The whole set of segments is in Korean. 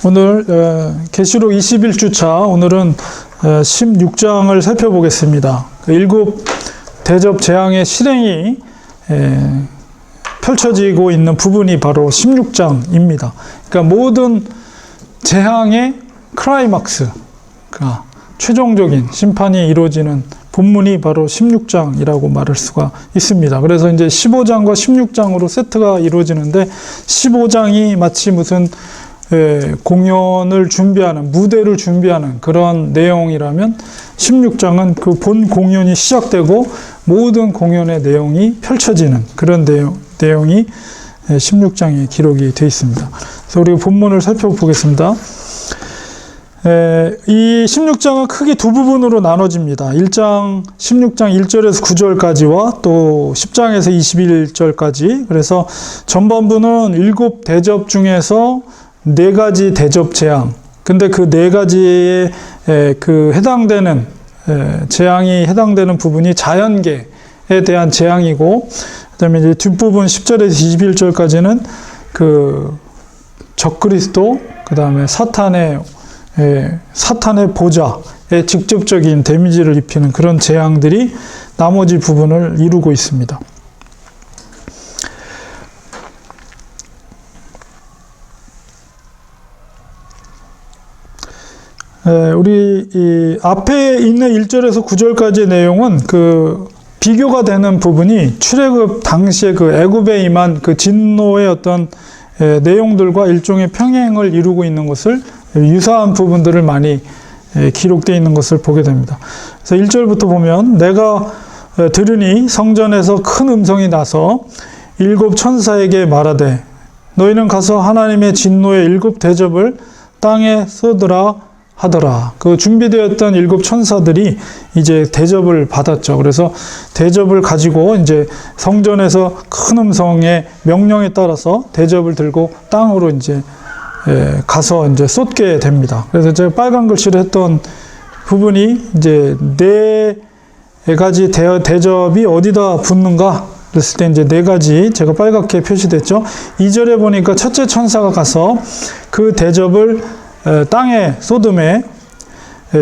오늘 계시록 21주차 오늘은 16장을 살펴보겠습니다. 일곱 대접 재앙의 실행이 펼쳐지고 있는 부분이 바로 16장입니다. 그러니까 모든 재앙의 클라이막스, 그러니까 최종적인 심판이 이루어지는 본문이 바로 16장이라고 말할 수가 있습니다. 그래서 이제 15장과 16장으로 세트가 이루어지는데 15장이 마치 무슨 공연을 준비하는, 무대를 준비하는 그런 내용이라면 16장은 그 본 공연이 시작되고 모든 공연의 내용이 펼쳐지는 그런 내용이 16장에 기록이 되어 있습니다. 그래서 우리가 본문을 살펴보겠습니다. 이 16장은 크게 두 부분으로 나눠집니다. 1장 16장 1절에서 9절까지와 또 10장에서 21절까지. 그래서 전반부는 일곱 대접 중에서 네 가지 대접 재앙. 근데 그 네 가지에 해당되는 재앙이 해당되는 부분이 자연계에 대한 재앙이고, 그다음에 이제 뒷부분 10절에서 21절까지는 그 적그리스도, 그다음에 사탄의 보좌에 직접적인 데미지를 입히는 그런 재앙들이 나머지 부분을 이루고 있습니다. 우리 이 앞에 있는 1절에서 9절까지의 내용은 그 비교가 되는 부분이 출애굽 당시에 그 애굽에 임한 그 진노의 어떤 내용들과 일종의 평행을 이루고 있는 것을, 유사한 부분들을 많이 기록되어 있는 것을 보게 됩니다. 그래서 1절부터 보면, 내가 들으니 성전에서 큰 음성이 나서 일곱 천사에게 말하되 너희는 가서 하나님의 진노의 일곱 대접을 땅에 쏟으라 하더라. 그 준비되었던 일곱 천사들이 이제 대접을 받았죠. 그래서 대접을 가지고 이제 성전에서 큰 음성의 명령에 따라서 대접을 들고 땅으로 이제 가서 이제 쏟게 됩니다. 그래서 제가 빨간 글씨로 했던 부분이 이제 네 가지 대접이 어디다 붙는가 그랬을 때 이제 네 가지 제가 빨갛게 표시됐죠. 2절에 보니까 첫째 천사가 가서 그 대접을 땅에 쏟음에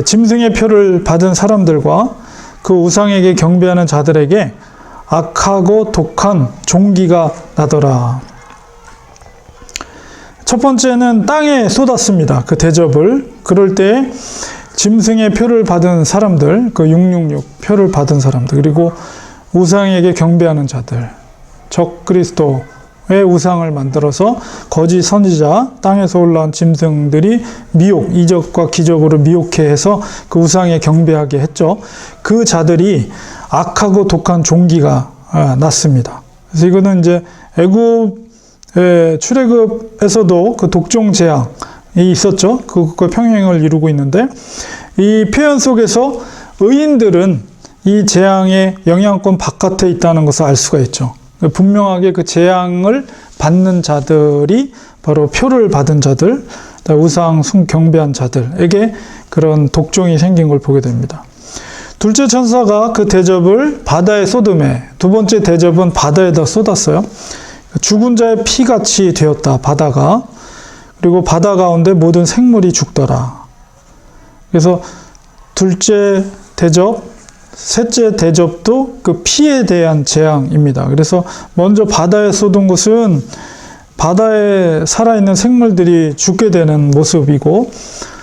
짐승의 표를 받은 사람들과 그 우상에게 경배하는 자들에게 악하고 독한 종기가 나더라. 첫 번째는 땅에 쏟았습니다. 그 대접을. 그럴 때 짐승의 표를 받은 사람들, 그 666 표를 받은 사람들, 그리고 우상에게 경배하는 자들, 적그리스도의 우상을 만들어서 거짓 선지자, 땅에서 올라온 짐승들이 이적과 기적으로 미혹해 해서 그 우상에 경배하게 했죠. 그 자들이 악하고 독한 종기가 났습니다. 그래서 이거는 이제 애굽 출애굽에서도 그 독종 재앙이 있었죠. 그것과 평행을 이루고 있는데, 이 표현 속에서 의인들은 이 재앙의 영향권 바깥에 있다는 것을 알 수가 있죠. 분명하게 그 재앙을 받는 자들이 바로 표를 받은 자들, 우상 경배한 자들에게 그런 독종이 생긴 걸 보게 됩니다. 둘째 천사가 그 대접을 바다에 쏟음에, 두 번째 대접은 바다에다 쏟았어요. 죽은 자의 피같이 되었다, 바다가. 그리고 바다 가운데 모든 생물이 죽더라. 그래서 둘째 대접, 셋째 대접도 그 피에 대한 재앙입니다. 그래서 먼저 바다에 쏟은 것은 바다에 살아있는 생물들이 죽게 되는 모습이고,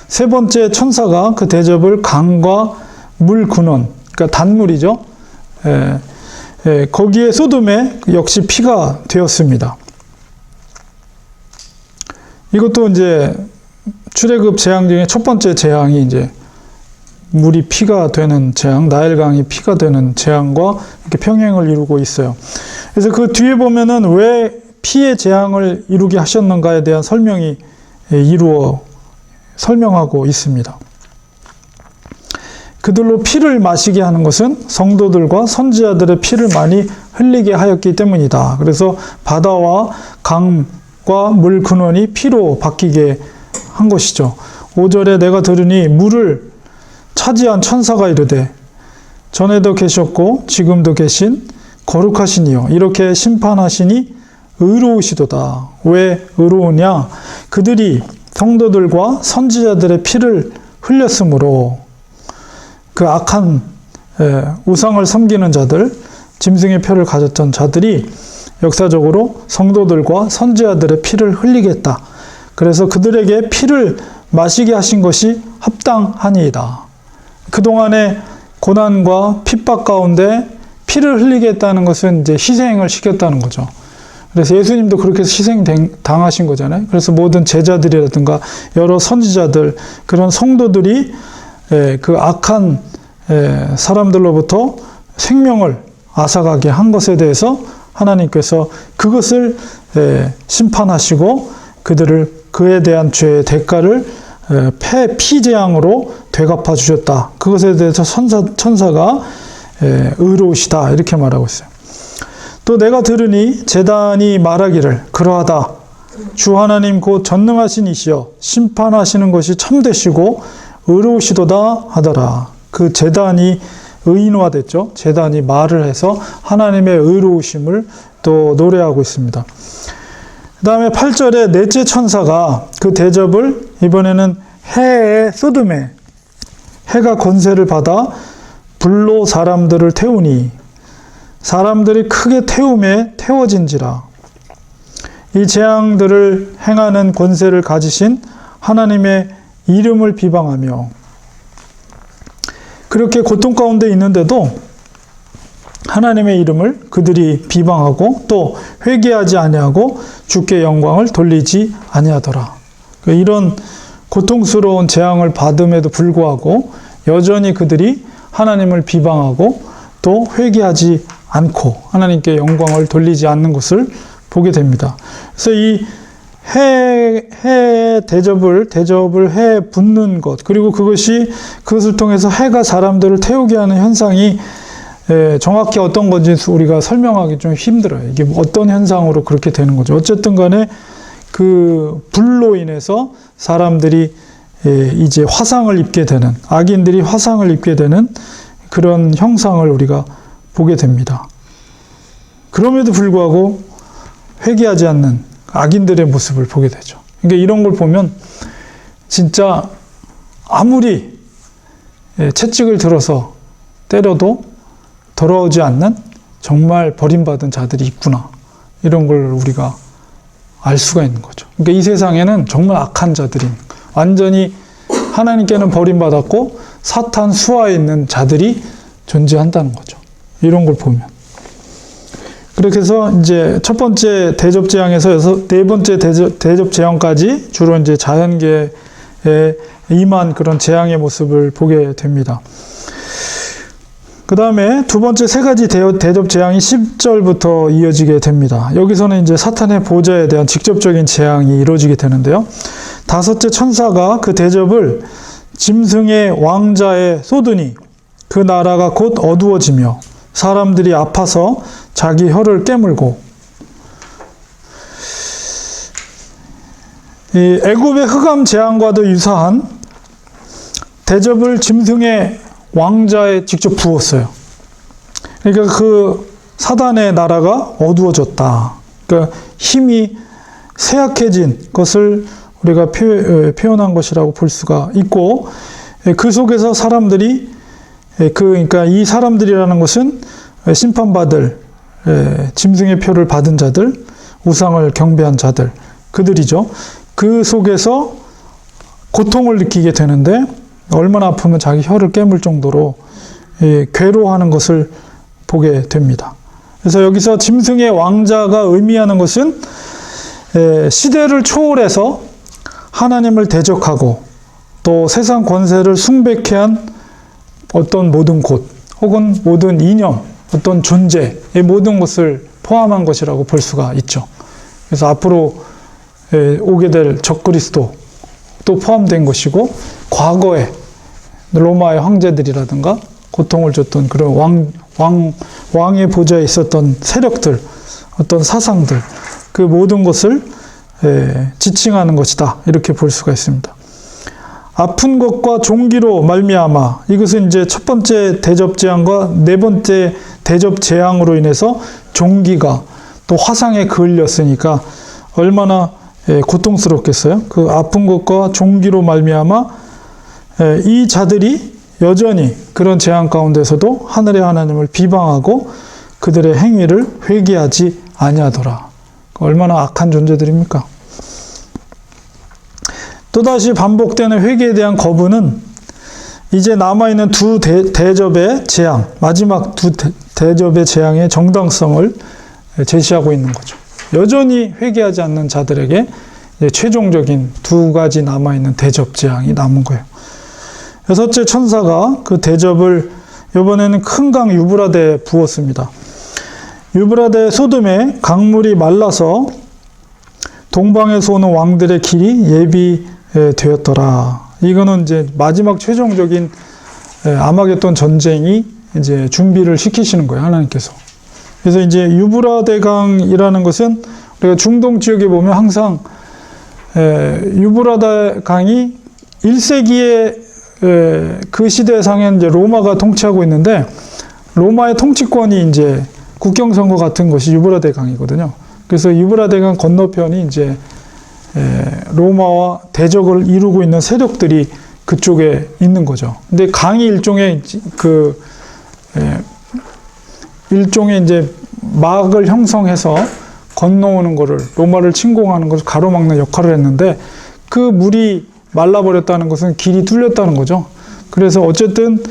세 번째 천사가 그 대접을 강과 물 근원, 그러니까 단물이죠. 거기에 쏟음에 역시 피가 되었습니다. 이것도 이제 출애굽 재앙 중에 첫 번째 재앙이 이제 물이 피가 되는 재앙, 나일강이 피가 되는 재앙과 이렇게 평행을 이루고 있어요. 그래서 그 뒤에 보면은 왜 피의 재앙을 이루게 하셨는가에 대한 설명이 설명하고 있습니다. 그들로 피를 마시게 하는 것은 성도들과 선지자들의 피를 많이 흘리게 하였기 때문이다. 그래서 바다와 강과 물 근원이 피로 바뀌게 한 것이죠. 5절에 내가 들으니 물을 차지한 천사가 이르되 전에도 계셨고 지금도 계신 거룩하시니요 이렇게 심판하시니 의로우시도다. 왜 의로우냐? 그들이 성도들과 선지자들의 피를 흘렸으므로 그 악한 우상을 섬기는 자들, 짐승의 표를 가졌던 자들이 역사적으로 성도들과 선지자들의 피를 흘리겠다. 그래서 그들에게 피를 마시게 하신 것이 합당하니이다. 그동안의 고난과 핍박 가운데 피를 흘리게 했다는 것은 이제 희생을 시켰다는 거죠. 그래서 예수님도 그렇게 해서 희생 당하신 거잖아요. 그래서 모든 제자들이라든가 여러 선지자들, 그런 성도들이 그 악한 사람들로부터 생명을 앗아가게 한 것에 대해서 하나님께서 그것을 심판하시고 그에 대한 죄의 대가를 피재앙으로 되갚아 주셨다. 그것에 대해서 천사가 의로우시다 이렇게 말하고 있어요. 또 내가 들으니 제단이 말하기를 그러하다. 주 하나님 곧 전능하신 이시여 심판하시는 것이 참되시고 의로우시도다 하더라. 그 제단이 의인화됐죠. 제단이 말을 해서 하나님의 의로우심을 또 노래하고 있습니다. 그 다음에 8절에 넷째 천사가 그 대접을 이번에는 해의 소돔에 해가 권세를 받아 불로 사람들을 태우니 사람들이 크게 태움에 태워진지라. 이 재앙들을 행하는 권세를 가지신 하나님의 이름을 비방하며 그렇게 고통 가운데 있는데도 하나님의 이름을 그들이 비방하고 또 회개하지 아니하고 주께 영광을 돌리지 아니하더라. 이런 고통스러운 재앙을 받음에도 불구하고 여전히 그들이 하나님을 비방하고 또 회개하지 않고 하나님께 영광을 돌리지 않는 것을 보게 됩니다. 그래서 이 해 대접을 해 붓는 것, 그리고 그것을 통해서 해가 사람들을 태우게 하는 현상이 정확히 어떤 건지 우리가 설명하기 좀 힘들어요. 이게 어떤 현상으로 그렇게 되는 거죠. 어쨌든 간에 그 불로 인해서 사람들이 이제 화상을 입게 되는, 악인들이 화상을 입게 되는 그런 형상을 우리가 보게 됩니다. 그럼에도 불구하고 회개하지 않는 악인들의 모습을 보게 되죠. 그러니까 이런 걸 보면 진짜 아무리 채찍을 들어서 때려도 돌아오지 않는 정말 버림받은 자들이 있구나. 이런 걸 우리가 알 수가 있는 거죠. 그러니까 이 세상에는 정말 악한 자들이 완전히 하나님께는 버림받았고 사탄 수하에 있는 자들이 존재한다는 거죠. 이런 걸 보면. 그렇게 해서 이제 첫 번째 대접 재앙에서 네 번째 대접 재앙까지 주로 이제 자연계에 임한 그런 재앙의 모습을 보게 됩니다. 그 다음에 두 번째 세 가지 대접 재앙이 10절부터 이어지게 됩니다. 여기서는 이제 사탄의 보좌에 대한 직접적인 재앙이 이루어지게 되는데요. 다섯째 천사가 그 대접을 짐승의 왕자에 쏟으니 그 나라가 곧 어두워지며 사람들이 아파서 자기 혀를 깨물고, 이 애굽의 흑암 재앙과도 유사한 대접을 짐승의 왕자에 직접 부었어요. 그러니까 그 사단의 나라가 어두워졌다. 그러니까 힘이 쇠약해진 것을 우리가 표현한 것이라고 볼 수가 있고, 그 속에서 사람들이 그러니까 이 사람들이라는 것은 심판받을 짐승의 표를 받은 자들, 우상을 경배한 자들, 그들이죠. 그 속에서 고통을 느끼게 되는데 얼마나 아프면 자기 혀를 깨물 정도로 괴로워하는 것을 보게 됩니다. 그래서 여기서 짐승의 왕자가 의미하는 것은 시대를 초월해서 하나님을 대적하고 또 세상 권세를 숭배케 한 어떤 모든 곳 혹은 모든 이념, 어떤 존재의 모든 것을 포함한 것이라고 볼 수가 있죠. 그래서 앞으로 오게 될 적그리스도도 포함된 것이고, 과거에 로마의 황제들이라든가 고통을 줬던 그런 왕의 보좌에 있었던 세력들, 어떤 사상들, 그 모든 것을 지칭하는 것이다. 이렇게 볼 수가 있습니다. 아픈 것과 종기로 말미암아, 이것은 이제 첫 번째 대접 재앙과 네 번째 대접 재앙으로 인해서 종기가 또 화상에 그을렸으니까 얼마나 고통스럽겠어요. 그 아픈 것과 종기로 말미암아 이 자들이 여전히 그런 재앙 가운데서도 하늘의 하나님을 비방하고 그들의 행위를 회개하지 아니하더라. 얼마나 악한 존재들입니까? 또다시 반복되는 회개에 대한 거부는 이제 남아있는 두 대접의 재앙, 마지막 두 대접의 재앙의 정당성을 제시하고 있는 거죠. 여전히 회개하지 않는 자들에게 최종적인 두 가지 남아있는 대접 재앙이 남은 거예요. 여섯째 천사가 그 대접을 이번에는 큰 강 유브라데에 부었습니다. 유브라데 소돔에 강물이 말라서 동방에서 오는 왕들의 길이 예비되었더라. 이거는 이제 마지막 최종적인 아마겟돈 전쟁이 이제 준비를 시키시는 거예요, 하나님께서. 그래서 이제 유브라데 강이라는 것은 우리가 중동 지역에 보면 항상 유브라데 강이 1세기에 그 시대상에 이제 로마가 통치하고 있는데 로마의 통치권이 이제 국경선거 같은 것이 유브라데 강이거든요. 그래서 유브라데 강 건너편이 이제 로마와 대적을 이루고 있는 세력들이 그쪽에 있는 거죠. 근데 강이 일종의 일종의 이제 막을 형성해서 건너오는 거를 로마를 침공하는 것을 가로막는 역할을 했는데 그 물이 말라버렸다는 것은 길이 뚫렸다는 거죠. 그래서 어쨌든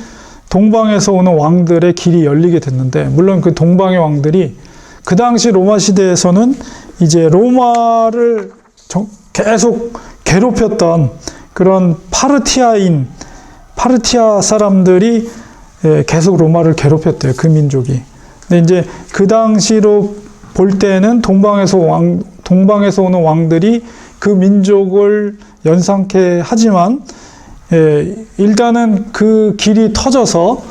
동방에서 오는 왕들의 길이 열리게 됐는데 물론 그 동방의 왕들이 그 당시 로마 시대에서는 이제 로마를 계속 괴롭혔던 그런 파르티아 사람들이 계속 로마를 괴롭혔대요. 그 민족이. 근데 이제 그 당시로 볼 때는 동방에서 오는 왕들이 그 민족을 연상케 하지만 일단은 그 길이 터져서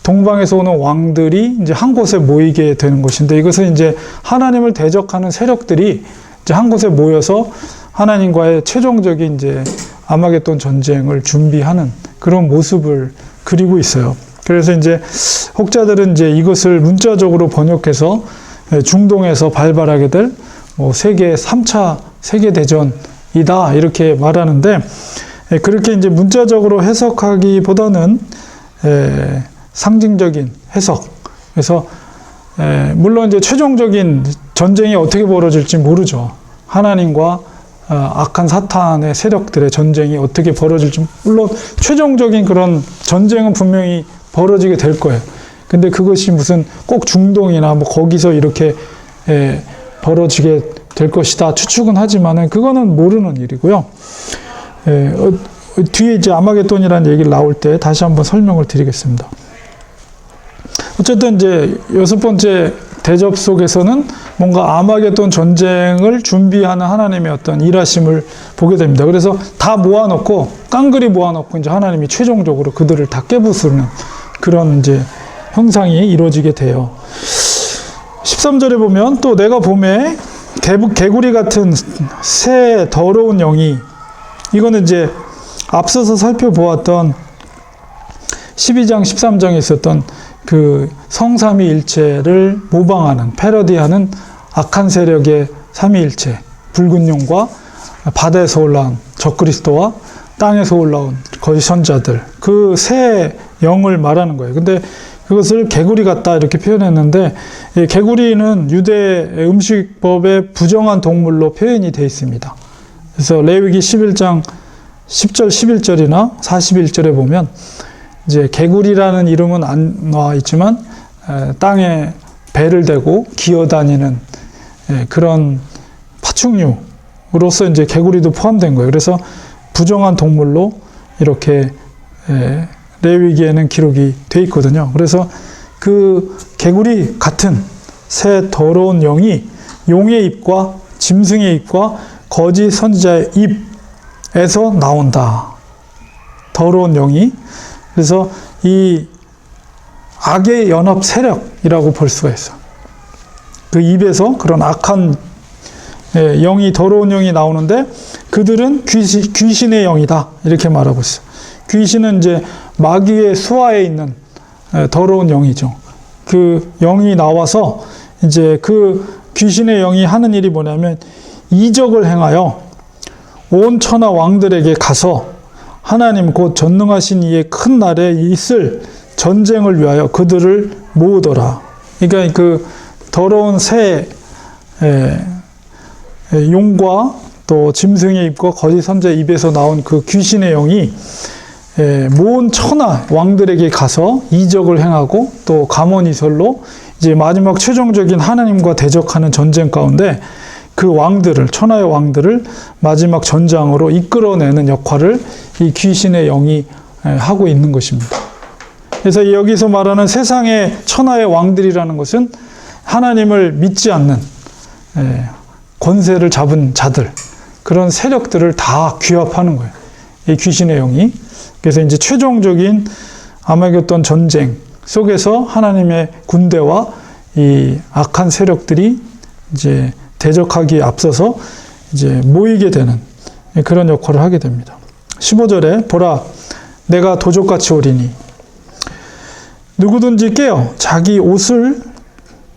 동방에서 오는 왕들이 이제 한 곳에 모이게 되는 것인데 이것은 이제 하나님을 대적하는 세력들이 이제 한 곳에 모여서 하나님과의 최종적인 이제 아마겟돈 전쟁을 준비하는 그런 모습을 그리고 있어요. 그래서 이제 혹자들은 이제 이것을 문자적으로 번역해서 중동에서 발발하게 될 세계 3차 세계대전이다 이렇게 말하는데 그렇게 이제 문자적으로 해석하기보다는 상징적인 해석. 그래서 물론 이제 최종적인 전쟁이 어떻게 벌어질지 모르죠. 하나님과 악한 사탄의 세력들의 전쟁이 어떻게 벌어질지 물론 최종적인 그런 전쟁은 분명히 벌어지게 될 거예요. 근데 그것이 무슨 꼭 중동이나 뭐 거기서 이렇게 벌어지게 될 것이다 추측은 하지만은 그거는 모르는 일이고요. 뒤에 이제 아마겟돈이라는 얘기를 나올 때 다시 한번 설명을 드리겠습니다. 어쨌든 이제 여섯 번째 대접 속에서는 뭔가 아마겟돈 전쟁을 준비하는 하나님의 어떤 일하심을 보게 됩니다. 그래서 다 모아놓고 깡그리 모아놓고 이제 하나님이 최종적으로 그들을 다 깨부수는 그런 이제 형상이 이루어지게 돼요. 13절에 보면 또 내가 봄에 개구리 같은 새 더러운 영이 이거는 이제 앞서서 살펴보았던 12장 13장에 있었던 그 성삼위일체를 모방하는 패러디하는 악한 세력의 삼위일체 붉은 용과 바다에서 올라온 적그리스도와 땅에서 올라온 거짓 선자들 그 새 영을 말하는 거예요. 근데 그것을 개구리 같다 이렇게 표현했는데 개구리는 유대 음식법의 부정한 동물로 표현이 되어 있습니다. 그래서 레위기 11장 10절 11절이나 41절에 보면 이제 개구리라는 이름은 안 나와 있지만 땅에 배를 대고 기어다니는 그런 파충류로서 이제 개구리도 포함된 거예요. 그래서 부정한 동물로 이렇게 레위기에는 기록이 돼 있거든요. 그래서 그 개구리 같은 새 더러운 영이 용의 입과 짐승의 입과 거짓 선지자의 입에서 나온다. 더러운 영이. 그래서 이 악의 연합 세력이라고 볼 수가 있어. 그 입에서 그런 악한 영이 더러운 영이 나오는데 그들은 귀신의 영이다 이렇게 말하고 있어. 귀신은 이제 마귀의 수하에 있는 더러운 영이죠. 그 영이 나와서 이제 그 귀신의 영이 하는 일이 뭐냐면 이적을 행하여 온 천하 왕들에게 가서 하나님 곧 전능하신 이의 큰 날에 있을 전쟁을 위하여 그들을 모으더라. 그러니까 그 더러운 새 용과 또 짐승의 입과 거짓 선지자의 입에서 나온 그 귀신의 영이 모은 천하 왕들에게 가서 이적을 행하고 또 감언이설로 이제 마지막 최종적인 하나님과 대적하는 전쟁 가운데 그 왕들을, 천하의 왕들을 마지막 전장으로 이끌어내는 역할을 이 귀신의 영이 하고 있는 것입니다. 그래서 여기서 말하는 세상의 천하의 왕들이라는 것은 하나님을 믿지 않는 권세를 잡은 자들, 그런 세력들을 다 규합하는 거예요. 이 귀신의 영이. 그래서 이제 최종적인 아마겟돈 전쟁 속에서 하나님의 군대와 이 악한 세력들이 이제 대적하기에 앞서서 이제 모이게 되는 그런 역할을 하게 됩니다. 15절에 보라, 내가 도적같이 오리니 누구든지 깨어 자기 옷을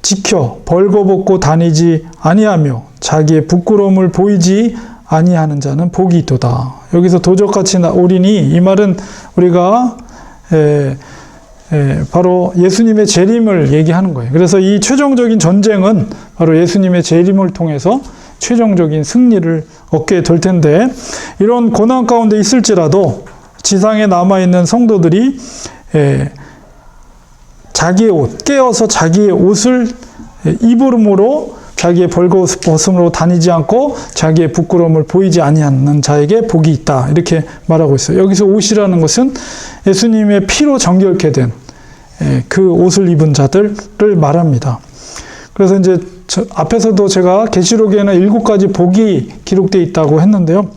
지켜 벌거벗고 다니지 아니하며 자기의 부끄러움을 보이지 아니하는 자는 복이 있도다. 여기서 도적같이 오리니 이 말은 우리가 바로 예수님의 재림을 얘기하는 거예요. 그래서 이 최종적인 전쟁은 바로 예수님의 재림을 통해서 최종적인 승리를 얻게 될 텐데, 이런 고난 가운데 있을지라도 지상에 남아있는 성도들이 자기의 옷, 깨어서 자기의 옷을 입음으로 자기의 벌거벗음으로 다니지 않고 자기의 부끄러움을 보이지 아니하는 자에게 복이 있다. 이렇게 말하고 있어요. 여기서 옷이라는 것은 예수님의 피로 정결케 된 그 옷을 입은 자들을 말합니다. 그래서 이제 앞에서도 제가 계시록에는 7가지 복이 기록되어 있다고 했는데요.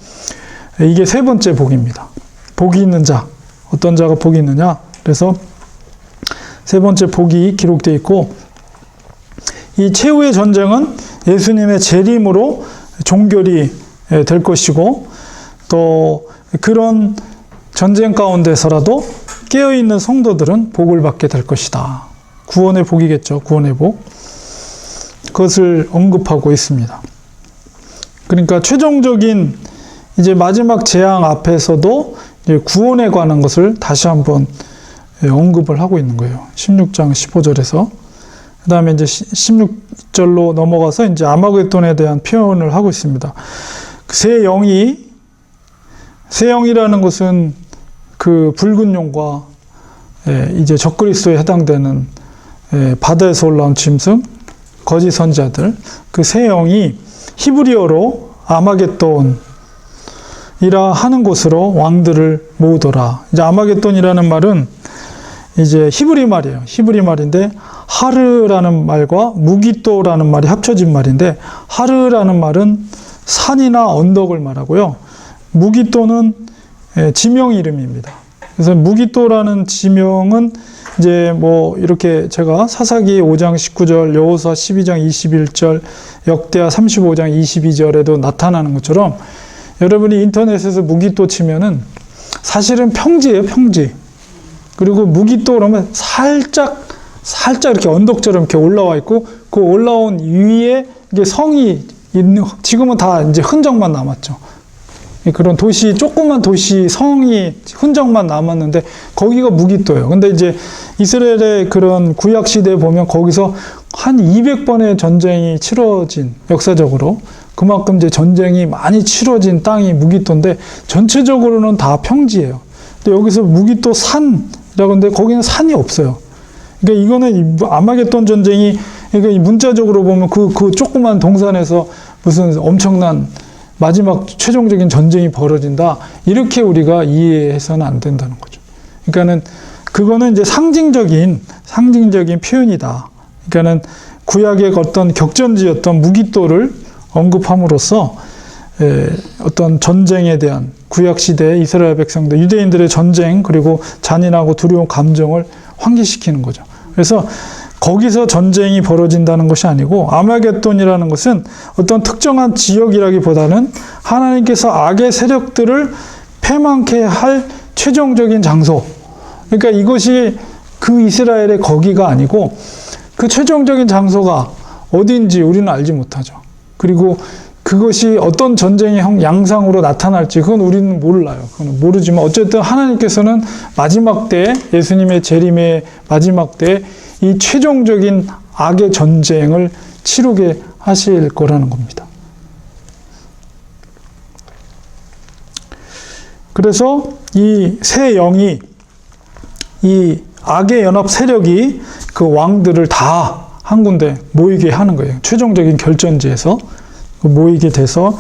이게 세 번째 복입니다. 복이 있는 자. 어떤 자가 복이 있느냐? 그래서 세 번째 복이 기록되어 있고, 이 최후의 전쟁은 예수님의 재림으로 종결이 될 것이고, 또 그런 전쟁 가운데서라도 깨어있는 성도들은 복을 받게 될 것이다. 구원의 복이겠죠. 구원의 복. 그것을 언급하고 있습니다. 그러니까 최종적인 이제 마지막 재앙 앞에서도 이제 구원에 관한 것을 다시 한번 언급을 하고 있는 거예요. 16장 15절에서. 그 다음에 이제 16절로 넘어가서 이제 아마겟돈에 대한 표현을 하고 있습니다. 새 영이라는 것은 그 붉은 용과 이제 적그리스도에 해당되는 바다에서 올라온 짐승, 거짓 선지자들, 그 새 영이 히브리어로 아마겟돈이라 하는 곳으로 왕들을 모으더라. 이제 아마겟돈이라는 말은 이제 히브리 말이에요. 히브리 말인데 하르라는 말과 무기또라는 말이 합쳐진 말인데, 하르라는 말은 산이나 언덕을 말하고요. 무기또는 지명 이름입니다. 그래서 무기또라는 지명은 이제 뭐 이렇게 제가 사사기 5장 19절, 여호수아 12장 21절, 역대하 35장 22절에도 나타나는 것처럼, 여러분이 인터넷에서 무기또 치면은 사실은 평지예요, 평지. 그리고 무기또 그러면 살짝 이렇게 언덕처럼 이렇게 올라와 있고, 그 올라온 위에 이게 성이 있는, 지금은 다 이제 흔적만 남았죠. 그런 도시, 조그만 도시 성이 흔적만 남았는데 거기가 무기또예요. 근데 이제 이스라엘의 그런 구약 시대에 보면 거기서 한 200번의 전쟁이 치러진, 역사적으로 그만큼 이제 전쟁이 많이 치러진 땅이 무기또인데 전체적으로는 다 평지예요. 근데 여기서 무기또 산이라고 하는데 거기는 산이 없어요. 그러니까 이거는 아마겟돈 전쟁이, 그러니까 이 문자적으로 보면 그 조그만 동산에서 무슨 엄청난 마지막 최종적인 전쟁이 벌어진다, 이렇게 우리가 이해해서는 안 된다는 거죠. 그러니까는 그거는 이제 상징적인 표현이다. 그러니까는 구약의 어떤 격전지였던 무기또를 언급함으로써 어떤 전쟁에 대한 구약 시대의 이스라엘 백성들, 유대인들의 전쟁, 그리고 잔인하고 두려운 감정을 환기시키는 거죠. 그래서 거기서 전쟁이 벌어진다는 것이 아니고, 아마겟돈이라는 것은 어떤 특정한 지역이라기보다는 하나님께서 악의 세력들을 패망케 할 최종적인 장소. 그러니까 이것이 그 이스라엘의 거기가 아니고, 그 최종적인 장소가 어딘지 우리는 알지 못하죠. 그리고 그것이 어떤 전쟁의 양상으로 나타날지 그건 우리는 몰라요. 그건 모르지만 어쨌든 하나님께서는 마지막 때, 예수님의 재림의 마지막 때 이 최종적인 악의 전쟁을 치르게 하실 거라는 겁니다. 그래서 이 새 영이, 이 악의 연합 세력이 그 왕들을 다 한 군데 모이게 하는 거예요. 최종적인 결전지에서 모이게 돼서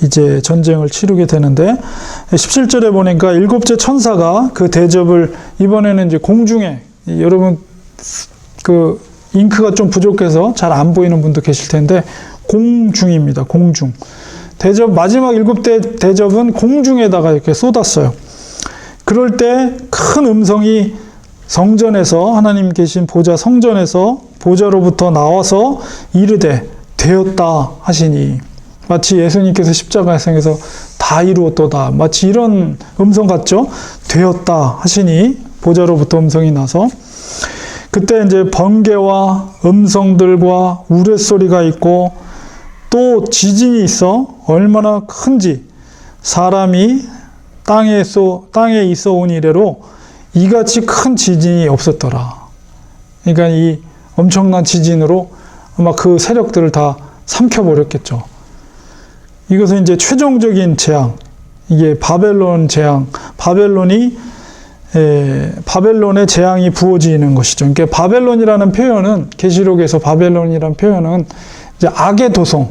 이제 전쟁을 치르게 되는데, 17절에 보니까 일곱째 천사가 그 대접을 이번에는 이제 공중에, 여러분 그 잉크가 좀 부족해서 잘 안 보이는 분도 계실 텐데 공중입니다. 공중. 대접, 마지막 일곱 대 대접은 공중에다가 이렇게 쏟았어요. 그럴 때 큰 음성이 성전에서, 하나님 계신 보좌 성전에서 보좌로부터 나와서 이르되 되었다 하시니, 마치 예수님께서 십자가에서 다 이루었도다, 마치 이런 음성 같죠? 되었다 하시니 보좌로부터 음성이 나서, 그때 이제 번개와 음성들과 우레소리가 있고 또 지진이 있어 얼마나 큰지 사람이 땅에 있어 온 이래로 이같이 큰 지진이 없었더라. 그러니까 이 엄청난 지진으로 아마 그 세력들을 다 삼켜버렸겠죠. 이것은 이제 최종적인 재앙, 이게 바벨론 재앙, 바벨론의 재앙이 부어지는 것이죠. 그러니까 바벨론이라는 표현은, 계시록에서 바벨론이라는 표현은 이제 악의 도성.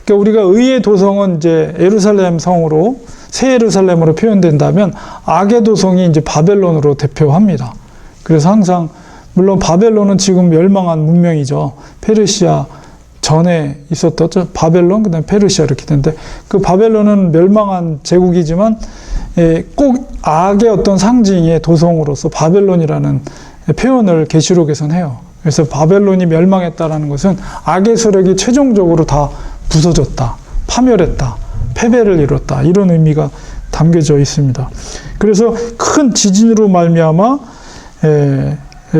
그러니까 우리가 의의 도성은 이제 예루살렘 성으로, 새 예루살렘으로 표현된다면 악의 도성이 이제 바벨론으로 대표합니다. 그래서 항상, 물론 바벨론은 지금 멸망한 문명이죠. 페르시아 전에 있었던 바벨론, 그 다음에 페르시아 이렇게 되는데, 그 바벨론은 멸망한 제국이지만 꼭 악의 어떤 상징의 도성으로서 바벨론이라는 표현을 계시록에서는 해요. 그래서 바벨론이 멸망했다라는 것은 악의 세력이 최종적으로 다 부서졌다, 파멸했다, 패배를 이뤘다, 이런 의미가 담겨져 있습니다. 그래서 큰 지진으로 말미암아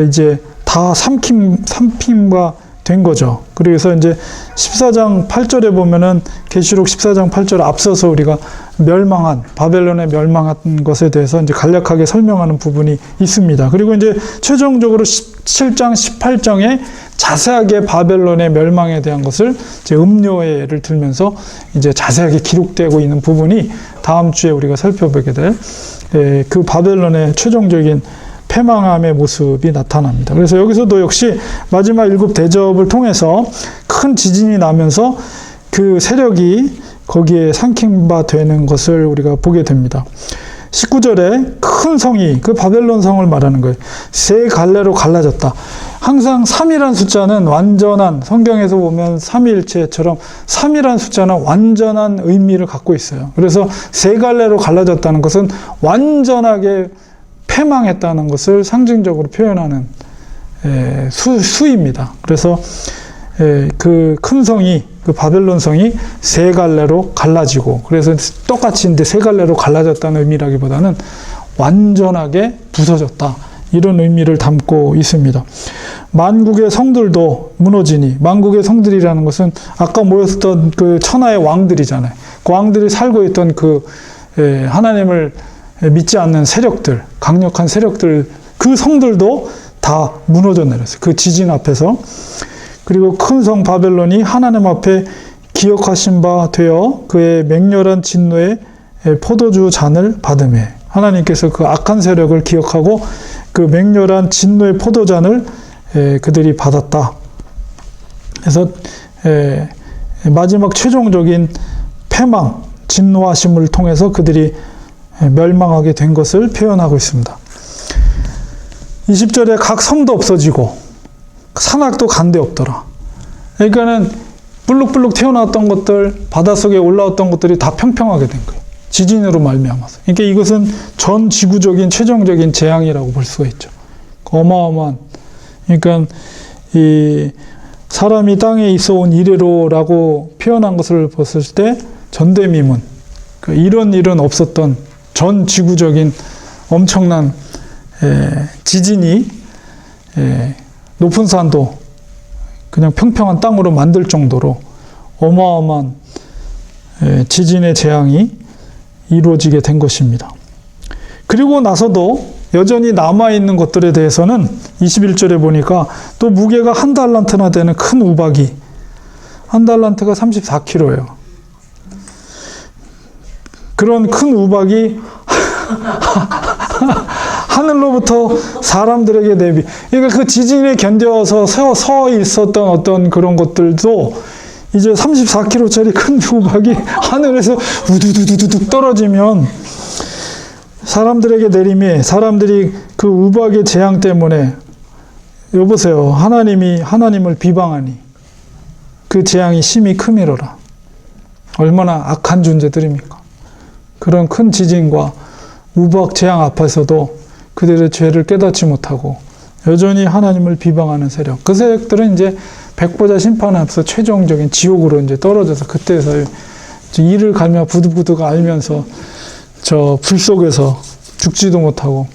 이제 다 삼킴과 된 거죠. 그래서 이제 14장 8절에 보면은, 계시록 14장 8절 앞서서 우리가 바벨론의 멸망한 것에 대해서 이제 간략하게 설명하는 부분이 있습니다. 그리고 이제 최종적으로 17장 18장에 자세하게 바벨론의 멸망에 대한 것을 이제 음료회를 들면서 이제 자세하게 기록되고 있는 부분이 다음 주에 우리가 살펴보게 될 그 바벨론의 최종적인 패망함의 모습이 나타납니다. 그래서 여기서도 역시 마지막 일곱 대접을 통해서 큰 지진이 나면서 그 세력이 거기에 삼킴바 되는 것을 우리가 보게 됩니다. 19절에 큰 성이, 그 바벨론 성을 말하는 거예요. 세 갈래로 갈라졌다. 항상 3이라는 숫자는 완전한, 성경에서 보면 삼위일체처럼 3이라는 숫자는 완전한 의미를 갖고 있어요. 그래서 세 갈래로 갈라졌다는 것은 완전하게 패망했다는 것을 상징적으로 표현하는 수입니다. 그래서 그 큰 성이, 그 바벨론 성이 세 갈래로 갈라지고, 그래서 똑같이 이제 세 갈래로 갈라졌다는 의미라기보다는 완전하게 부서졌다, 이런 의미를 담고 있습니다. 만국의 성들도 무너지니, 만국의 성들이라는 것은 아까 모였던 그 천하의 왕들이잖아요. 그 왕들이 살고 있던 그 하나님을 믿지 않는 세력들, 강력한 세력들, 그 성들도 다 무너져 내렸어요. 그 지진 앞에서. 그리고 큰 성 바벨론이 하나님 앞에 기억하신 바 되어 그의 맹렬한 진노의 포도주 잔을 받으매, 하나님께서 그 악한 세력을 기억하고 그 맹렬한 진노의 포도잔을 그들이 받았다. 그래서 마지막 최종적인 패망, 진노하심을 통해서 그들이 멸망하게 된 것을 표현하고 있습니다. 20절에 각 섬도 없어지고 산악도 간데 없더라. 그러니까는 불룩불룩 튀어나왔던 것들, 바닷속에 올라왔던 것들이 다 평평하게 된 거예요. 지진으로 말미암아서. 그러니까 이것은 전 지구적인 최종적인 재앙이라고 볼 수가 있죠. 어마어마한. 그러니까 이 사람이 땅에 있어 온 이래로라고 표현한 것을 봤을 때 전대미문, 이런 일은 없었던 전 지구적인 엄청난 지진이 높은 산도 그냥 평평한 땅으로 만들 정도로 어마어마한 지진의 재앙이 이루어지게 된 것입니다. 그리고 나서도 여전히 남아있는 것들에 대해서는 21절에 보니까 또 무게가 1달란트나 되는 큰 우박이, 1달란트가 34kg예요. 그런 큰 우박이 하늘로부터 사람들에게 내비. 그러니까 그 지진에 견뎌서 서 있었던 어떤 그런 것들도 이제 34kg짜리 큰 우박이 하늘에서 우두두두둑 떨어지면 사람들에게 내림이, 사람들이 그 우박의 재앙 때문에, 여보세요, 하나님이 하나님을 비방하니 그 재앙이 심히 크미로라. 얼마나 악한 존재들입니까? 그런 큰 지진과 우박 재앙 앞에서도 그들의 죄를 깨닫지 못하고 여전히 하나님을 비방하는 세력. 그 세력들은 이제 백보자 심판 앞서 최종적인 지옥으로 이제 떨어져서 그때서 이를 갈며 부득부득 알면서 저 불 속에서 죽지도 못하고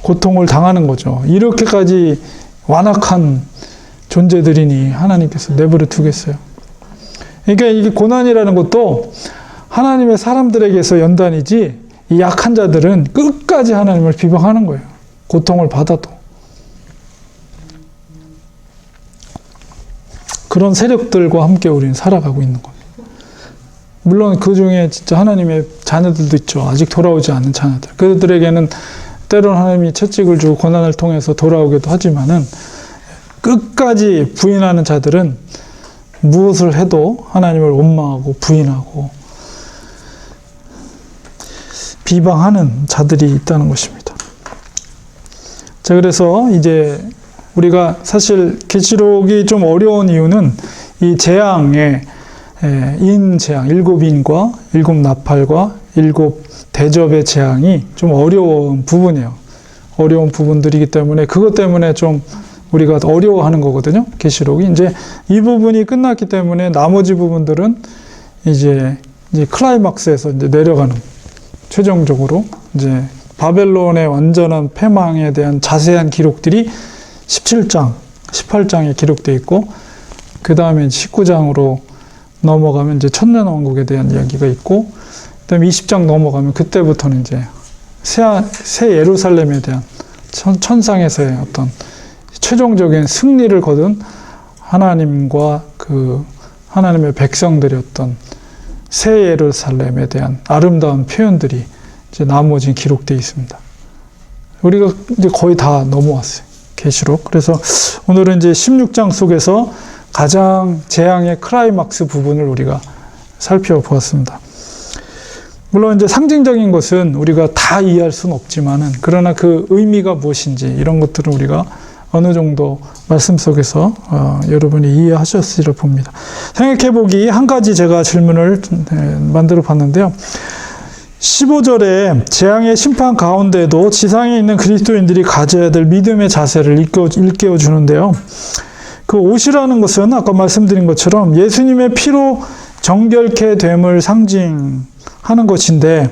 고통을 당하는 거죠. 이렇게까지 완악한 존재들이니 하나님께서 내버려 두겠어요. 그러니까 이게 고난이라는 것도 하나님의 사람들에게서 연단이지, 이 약한 자들은 끝까지 하나님을 비방하는 거예요. 고통을 받아도. 그런 세력들과 함께 우리는 살아가고 있는 거예요. 물론 그 중에 진짜 하나님의 자녀들도 있죠. 아직 돌아오지 않은 자녀들. 그들에게는 때로는 하나님이 채찍을 주고 고난을 통해서 돌아오기도 하지만은 끝까지 부인하는 자들은 무엇을 해도 하나님을 원망하고 부인하고 비방하는 자들이 있다는 것입니다. 자, 그래서 이제 우리가 사실 계시록이 좀 어려운 이유는 이 재앙의 인재앙, 7인과 7나팔과 7대접의 재앙이 좀 어려운 부분이에요. 어려운 부분들이기 때문에 그것 때문에 좀 우리가 어려워하는 거거든요. 계시록이 이제 이 부분이 끝났기 때문에 나머지 부분들은 이제 클라이막스에서 이제 내려가는, 최종적으로 이제 바벨론의 완전한 패망에 대한 자세한 기록들이 17장, 18장에 기록되어 있고, 그 다음에 19장으로 넘어가면 이제 천년왕국에 대한 이야기가 있고, 그 다음에 20장 넘어가면 그때부터는 이제 새 예루살렘에 대한 천상에서의 어떤 최종적인 승리를 거둔 하나님과 그 하나님의 백성들의 어떤 새 예루살렘에 대한 아름다운 표현들이 이제 나머지 기록되어 있습니다. 우리가 이제 거의 다 넘어왔어요. 계시록. 그래서 오늘은 이제 16장 속에서 가장 재앙의 클라이막스 부분을 우리가 살펴보았습니다. 물론 이제 상징적인 것은 우리가 다 이해할 수는 없지만은, 그러나 그 의미가 무엇인지 이런 것들은 우리가 어느 정도 말씀 속에서 여러분이 이해하셨으리라 봅니다. 생각해보기 한 가지 제가 질문을 만들어 봤는데요. 15절에 재앙의 심판 가운데도 지상에 있는 그리스도인들이 가져야 될 믿음의 자세를 일깨워 주는데요. 그 옷이라는 것은 아까 말씀드린 것처럼 예수님의 피로 정결케 됨을 상징하는 것인데,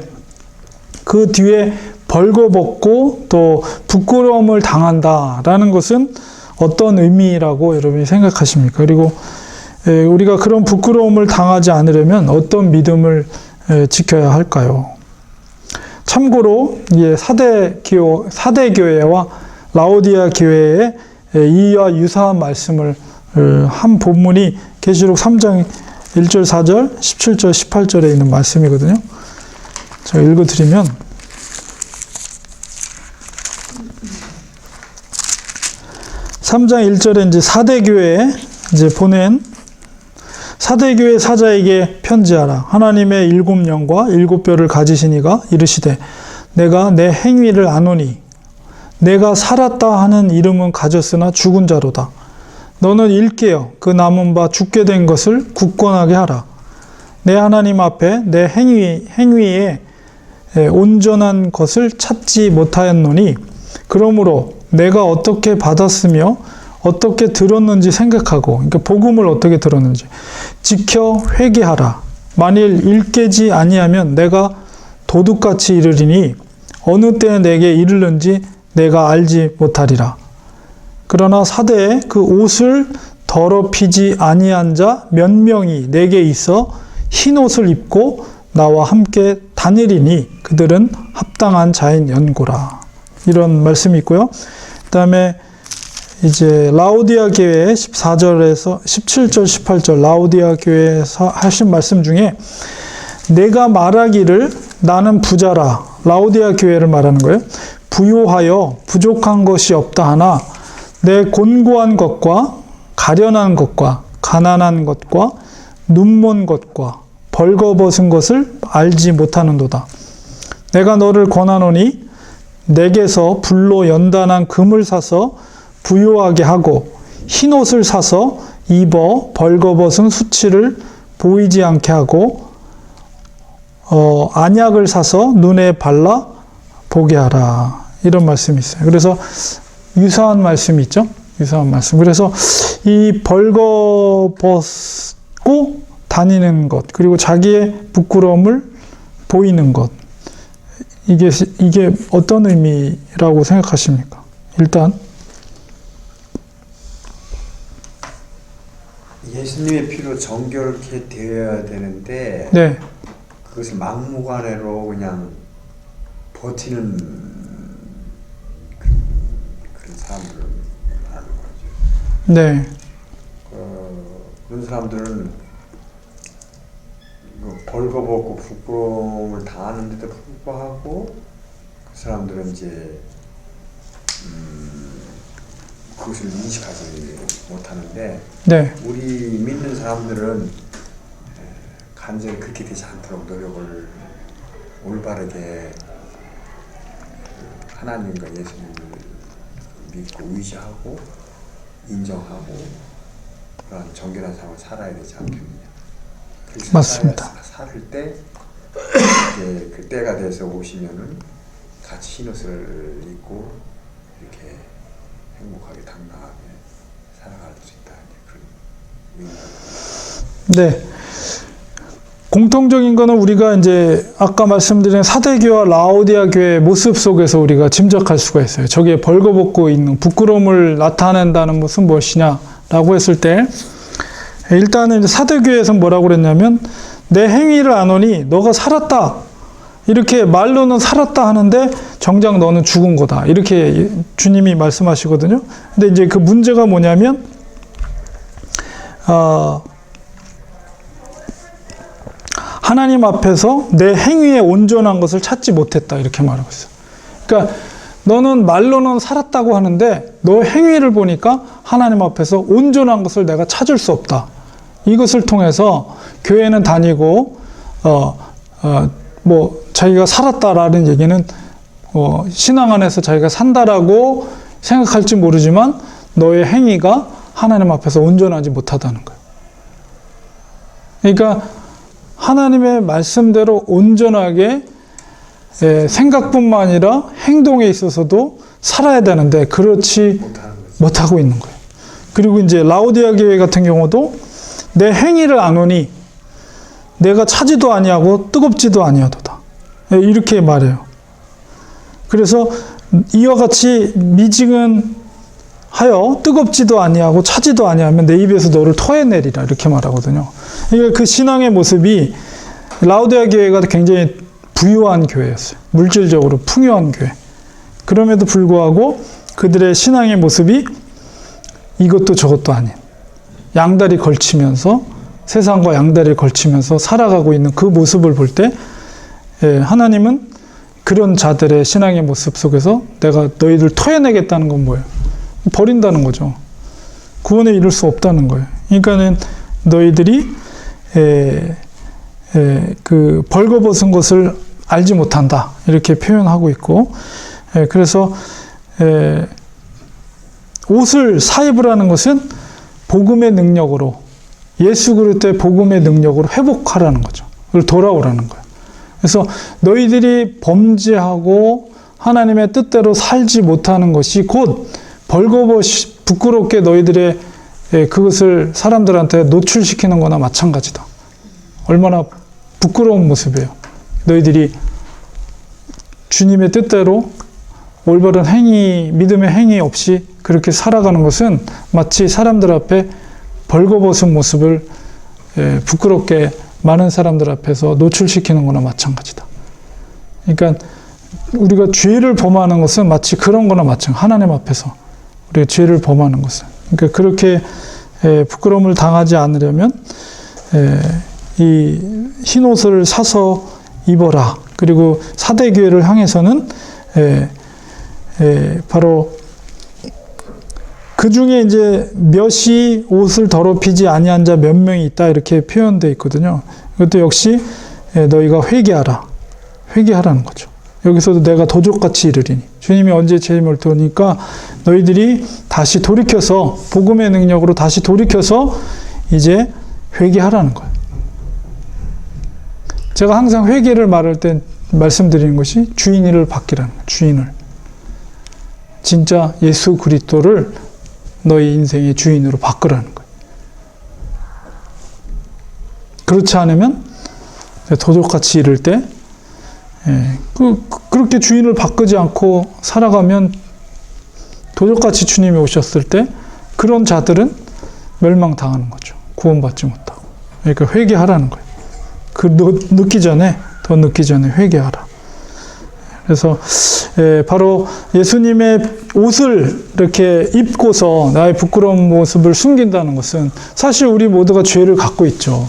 그 뒤에 벌거벗고 또 부끄러움을 당한다라는 것은 어떤 의미라고 여러분이 생각하십니까? 그리고 우리가 그런 부끄러움을 당하지 않으려면 어떤 믿음을 지켜야 할까요? 참고로 사대 교회와 라오디아 교회의 이와 유사한 말씀을 한 본문이 계시록 3장 1절, 4절, 17절, 18절에 있는 말씀이거든요. 제가 읽어드리면, (3장 1절에) 이제 사대교회에 이제 보낸 사대교회 사자에게 편지하라. 하나님의 7영과 7뼈를 가지신 이가 이르시되, 내가 내 행위를 아노니 내가 살았다 하는 이름은 가졌으나 죽은 자로다. 너는 일깨어 그 남은 바 죽게 된 것을 굳건하게 하라. 내 하나님 앞에 내 행위에 온전한 것을 찾지 못하였노니, 그러므로 내가 어떻게 받았으며 어떻게 들었는지 생각하고, 그러니까 복음을 어떻게 들었는지 지켜 회개하라. 만일 일깨지 아니하면 내가 도둑같이 이르리니 어느 때에 내게 이르는지 내가 알지 못하리라. 그러나 사대에 그 옷을 더럽히지 아니한 자 몇 명이 내게 있어 흰 옷을 입고 나와 함께 다니리니 그들은 합당한 자인 연고라. 이런 말씀이 있고요. 그 다음에 이제 라오디아 교회 14절에서 17절 18절 라오디아 교회에서 하신 말씀 중에 내가 말하기를 나는 부자라. 라오디아 교회를 말하는 거예요. 부요하여 부족한 것이 없다 하나 내 곤고한 것과 가련한 것과 가난한 것과 눈먼 것과 벌거벗은 것을 알지 못하는도다. 내가 너를 권하노니 내게서 불로 연단한 금을 사서 부요하게 하고 흰옷을 사서 입어 벌거벗은 수치를 보이지 않게 하고 안약을 사서 눈에 발라 보게 하라. 이런 말씀이 있어요. 그래서 유사한 말씀이 있죠. 유사한 말씀. 그래서 이 벌거벗고 다니는 것, 그리고 자기의 부끄러움을 보이는 것, 이게 어떤 의미라고 생각하십니까? 일단 예수님의 피로 정결케 되어야 되는데 네. 그것을 막무가내로 그냥 버티는 그런 사람들을 말하는 거죠. 네. 그런 사람들은 벌거벗고 부끄러움을 당하는데도 불구하고 그 사람들은 이제 그것을 인식하지 못하는데 네. 우리 믿는 사람들은 간절히 그렇게 되지 않도록 노력을 올바르게 하나님과 예수님을 믿고 의지하고 인정하고 그런 정결한 삶을 살아야 되지 않겠느냐. 맞습니다. 살 때 이제 그 때가 돼서 오시면은 같이 흰옷을 입고 이렇게 행복하게 당당하게 살아갈 수 있다. 그런 의미가. 네. 공통적인 거는 우리가 이제 아까 말씀드린 사대교와 라오디아 교회의 모습 속에서 우리가 짐작할 수가 있어요. 저게 벌거벗고 있는 부끄러움을 나타낸다는 것은 무엇이냐라고 했을 때 일단은 사대교회에서 뭐라고 그랬냐면 내 행위를 아노니 너가 살았다. 이렇게 말로는 살았다 하는데 정작 너는 죽은 거다. 이렇게 주님이 말씀하시거든요. 근데 이제 그 문제가 뭐냐면 하나님 앞에서 내 행위에 온전한 것을 찾지 못했다. 이렇게 말하고 있어요. 그러니까 너는 말로는 살았다고 하는데 너 행위를 보니까 하나님 앞에서 온전한 것을 내가 찾을 수 없다. 이것을 통해서 교회는 다니고 뭐 자기가 살았다라는 얘기는 신앙 안에서 자기가 산다라고 생각할지 모르지만 너의 행위가 하나님 앞에서 온전하지 못하다는 거예요. 그러니까 하나님의 말씀대로 온전하게 생각뿐만 아니라 행동에 있어서도 살아야 되는데 그렇지 못하고 있는 거예요. 그리고 이제 라오디아 교회 같은 경우도 내 행위를 아노니 내가 차지도 아니하고 뜨겁지도 아니하도다. 이렇게 말해요. 그래서 이와 같이 미증은 하여 뜨겁지도 아니하고 차지도 아니하면 내 입에서 너를 토해내리라. 이렇게 말하거든요. 그러니까 그 신앙의 모습이 라오디아 교회가 굉장히 부유한 교회였어요. 물질적으로 풍요한 교회. 그럼에도 불구하고 그들의 신앙의 모습이 이것도 저것도 아닌 양다리 걸치면서 세상과 양다리를 걸치면서 살아가고 있는 그 모습을 볼 때 하나님은 그런 자들의 신앙의 모습 속에서 내가 너희들 토해내겠다는 건 뭐예요? 버린다는 거죠. 구원에 이를 수 없다는 거예요. 그러니까는 너희들이 그 벌거벗은 것을 알지 못한다. 이렇게 표현하고 있고, 그래서 옷을 사입으라는 것은 복음의 능력으로 예수 그리스도의 복음의 능력으로 회복하라는 거죠. 그걸 돌아오라는 거예요. 그래서 너희들이 범죄하고 하나님의 뜻대로 살지 못하는 것이 곧 벌거벗이 부끄럽게 너희들의 그것을 사람들한테 노출시키는 거나 마찬가지다. 얼마나 부끄러운 모습이에요. 너희들이 주님의 뜻대로 올바른 행위, 믿음의 행위 없이 그렇게 살아가는 것은 마치 사람들 앞에 벌거벗은 모습을 부끄럽게 많은 사람들 앞에서 노출시키는 거나 마찬가지다. 그러니까 우리가 죄를 범하는 것은 마치 그런 거나 마찬가지. 하나님 앞에서 우리가 죄를 범하는 것은. 그러니까 그렇게 부끄러움을 당하지 않으려면 이 흰 옷을 사서 입어라. 그리고 사대교회를 향해서는 바로 그 중에 이제 몇이 옷을 더럽히지 아니한 자 몇 명이 있다 이렇게 표현되어 있거든요. 이것도 역시 너희가 회개하라. 회개하라는 거죠. 여기서도 내가 도적같이 이르리니 주님이 언제 재림을 도니까 너희들이 다시 돌이켜서 복음의 능력으로 다시 돌이켜서 이제 회개하라는 거예요. 제가 항상 회개를 말할 때 말씀드리는 것이 주인을 바뀌라는 거예요. 주인을. 진짜 예수 그리스도를 너희 인생의 주인으로 바꾸라는 거예요. 그렇지 않으면 도적같이 이를 때 그렇게 주인을 바꾸지 않고 살아가면 도적같이 주님이 오셨을 때 그런 자들은 멸망당하는 거죠. 구원받지 못하고. 그러니까 회개하라는 거예요. 더 늦기 전에 회개하라. 그래서 바로 예수님의 옷을 이렇게 입고서 나의 부끄러운 모습을 숨긴다는 것은 사실 우리 모두가 죄를 갖고 있죠.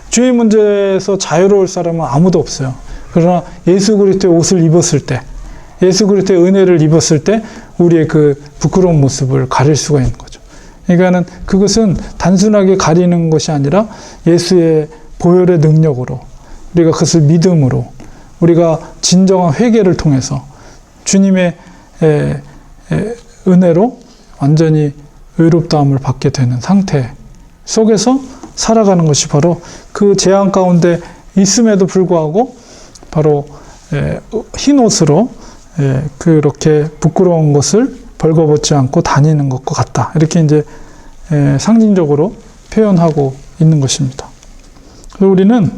죄의 문제에서 자유로울 사람은 아무도 없어요. 그러나 예수 그리스도의 옷을 입었을 때, 예수 그리스도의 은혜를 입었을 때 우리의 그 부끄러운 모습을 가릴 수가 있는 거죠. 그러니까는 그것은 단순하게 가리는 것이 아니라 예수의 보혈의 능력으로 우리가 그것을 믿음으로 우리가 진정한 회개를 통해서 주님의 은혜로 완전히 의롭다함을 받게 되는 상태 속에서 살아가는 것이 바로 그 재앙 가운데 있음에도 불구하고 바로 흰 옷으로 그렇게 부끄러운 것을 벌거벗지 않고 다니는 것과 같다. 이렇게 이제 상징적으로 표현하고 있는 것입니다. 우리는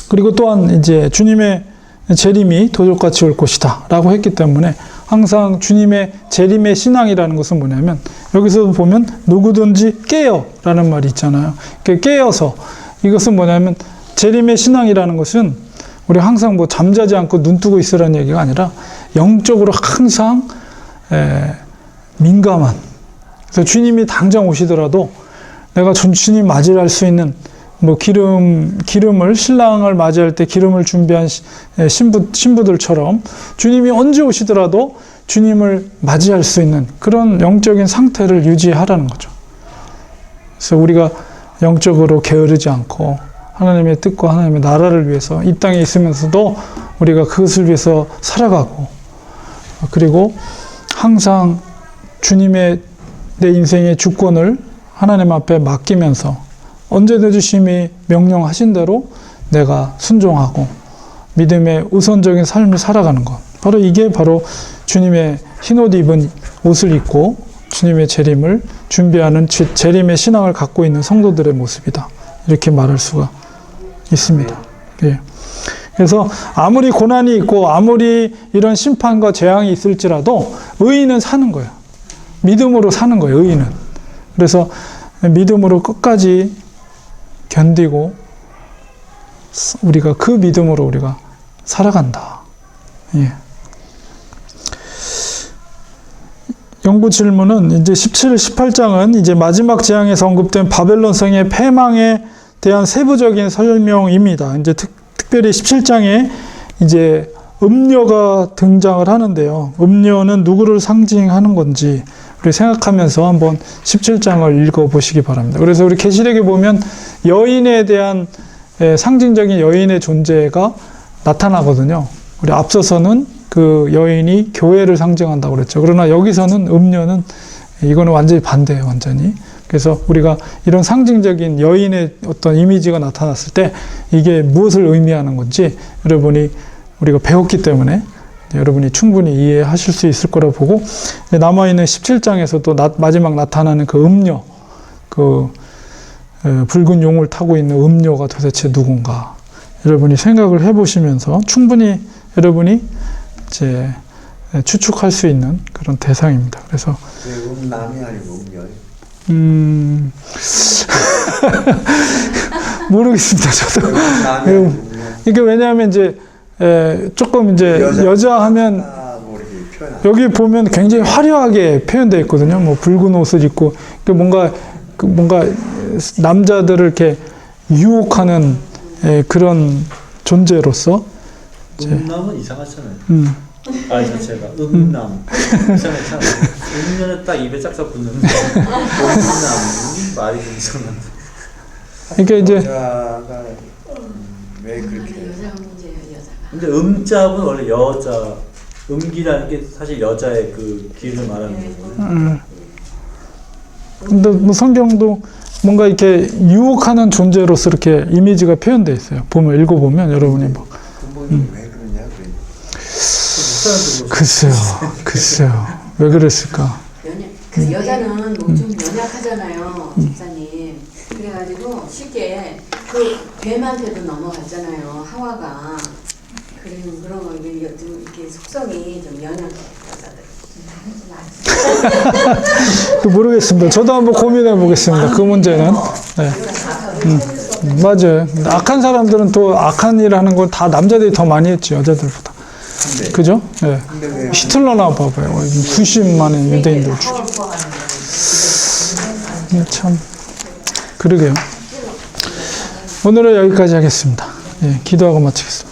그리고 또한 이제 주님의 재림이 도적같이 올 것이다 라고 했기 때문에 항상 주님의 재림의 신앙이라는 것은 뭐냐면 여기서 보면 누구든지 깨어 라는 말이 있잖아요. 깨어서 이것은 뭐냐면 재림의 신앙이라는 것은 우리 항상 뭐 잠자지 않고 눈 뜨고 있으라는 얘기가 아니라 영적으로 항상 민감한, 그래서 주님이 당장 오시더라도 내가 주님 맞이할 수 있는 뭐 기름을 신랑을 맞이할 때 기름을 준비한 신부들처럼 주님이 언제 오시더라도 주님을 맞이할 수 있는 그런 영적인 상태를 유지하라는 거죠. 그래서 우리가 영적으로 게으르지 않고 하나님의 뜻과 하나님의 나라를 위해서 이 땅에 있으면서도 우리가 그것을 위해서 살아가고, 그리고 항상 주님의 내 인생의 주권을 하나님 앞에 맡기면서 언제든 주님이 명령하신 대로 내가 순종하고 믿음의 우선적인 삶을 살아가는 것. 바로 이게 바로 주님의 흰옷 입은 옷을 입고 주님의 재림을 준비하는 재림의 신앙을 갖고 있는 성도들의 모습이다. 이렇게 말할 수가 있습니다. 예. 그래서 아무리 고난이 있고 아무리 이런 심판과 재앙이 있을지라도 의인은 사는 거예요. 믿음으로 사는 거예요. 의인은. 그래서 믿음으로 끝까지 견디고 우리가 그 믿음으로 우리가 살아간다. 예. 연구 질문은 이제 17, 18장은 이제 마지막 재앙에서 언급된 바벨론 성의 패망에 대한 세부적인 설명입니다. 이제 특별히 17장에 이제 음료가 등장을 하는데요. 음료는 누구를 상징하는 건지 우리 생각하면서 한번 17장을 읽어보시기 바랍니다. 그래서 우리 계시록에 보면 여인에 대한 상징적인 여인의 존재가 나타나거든요. 우리 앞서서는 그 여인이 교회를 상징한다고 그랬죠. 그러나 여기서는 음료는 이거는 완전히 반대예요. 완전히. 그래서 우리가 이런 상징적인 여인의 어떤 이미지가 나타났을 때 이게 무엇을 의미하는 건지 여러분이 우리가 배웠기 때문에 여러분이 충분히 이해하실 수 있을 거라고 보고, 남아있는 17장에서도 마지막 나타나는 그 음료, 붉은 용을 타고 있는 음료가 도대체 누군가 여러분이 생각을 해보시면서 충분히 여러분이 이제 추측할 수 있는 그런 대상입니다. 그래서 음남이 아니고 음녀예요. 모르겠습니다. 저도. 다음에 이게 왜냐하면 이제 조금 이제 여자 하면 뭐 이렇게 표현. 여기 보면 굉장히 화려하게 표현되어 있거든요. 뭐 붉은 옷을 입고 뭔가 남자들을 이렇게 유혹하는 그런 존재로서. 음남은 이상하잖아요. 말 자체가 음남 이상하잖아요. 음녀는 딱 입에 짝짝 붙는 음남 말이 좀 이상한데. 그러니까 이제 여자가 왜 그렇게 여자가 문제예요, 여자가. 근데 음잡은 원래 여자 음기라는 게 사실 여자의 그 기를 말하는 거거든요. 근데 뭐 성경도 뭔가 이렇게 유혹하는 존재로서 이렇게 이미지가 표현되어 있어요. 보면 읽어보면 여러분이 뭐 부모님이 왜 그러냐 글쎄요 왜 그랬을까? 그 여자는 뭐 좀 연약하잖아요, 집사님. 그래가지고 쉽게 그 뱀한테도 넘어갔잖아요, 하와가. 그런 거 이렇게 속성이 좀 연약해, 여자들. 모르겠습니다. 저도 한번 고민해 보겠습니다. 그 문제는. 네. 맞아요. 악한 사람들은 또 악한 일 하는 걸 다 남자들이 더 많이 했지, 여자들보다. 그죠? 네. 히틀러나 봐봐요. 수십만의 유대인들 죽여. 참, 그러게요. 오늘은 여기까지 하겠습니다. 예, 기도하고 마치겠습니다.